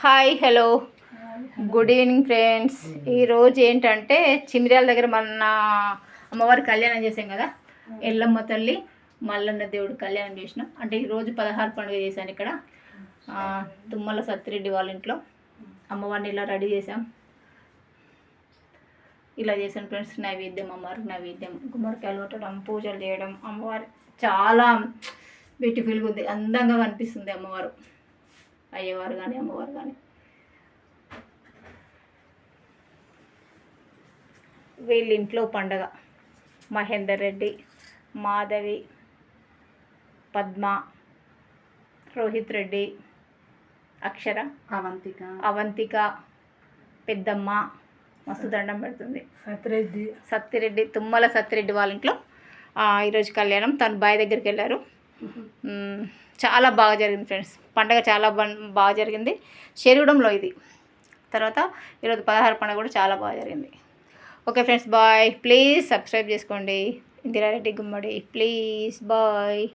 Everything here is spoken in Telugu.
Hi hello good evening friends. ఈరోజు ఏంటంటే చిమిర్యాల దగ్గర మన అమ్మవారి కళ్యాణం చేసాం కదా, ఎల్లమ్మ తల్లి మల్లన్న దేవుడు కళ్యాణం చేసినాం. అంటే ఈరోజు 16 పండుగ చేశాను ఇక్కడ తుమ్మల సత్తిరెడ్డి వాళ్ళ ఇంట్లో. అమ్మవారిని ఇలా రెడీ చేసాం, ఇలా చేశాను ఫ్రెండ్స్. నైవేద్యం, అమ్మవారికి నైవేద్యం, గుమ్మడికాయలు కొట్టడం, పూజలు చేయడం. అమ్మవారి చాలా బ్యూటిఫుల్గా ఉంది, అందంగా కనిపిస్తుంది అమ్మవారు, అయ్యవారు కానీ అమ్మవారు కానీ. వీళ్ళ ఇంట్లో పండగ మహేందర్ రెడ్డి, మాధవి, పద్మ, రోహిత్ రెడ్డి, అక్షర, అవంతిక, పెద్దమ్మ మస్తు దండం పెడుతుంది. సత్తిరెడ్డి తుమ్మల సత్తిరెడ్డి వాళ్ళ ఇంట్లో ఈరోజు కళ్యాణం. తను బాయ్ దగ్గరికి వెళ్ళారు. చాలా బాగా జరిగింది ఫ్రెండ్స్, పండగ చాలా బాగా జరిగింది. శరీరంలో ఇది తర్వాత ఈరోజు 16 పండుగ కూడా చాలా బాగా జరిగింది. Okay friends, bye. Please subscribe చేసుకోండి. ఇందిరారెడ్డి గుమ్మడి, ప్లీజ్ బాయ్.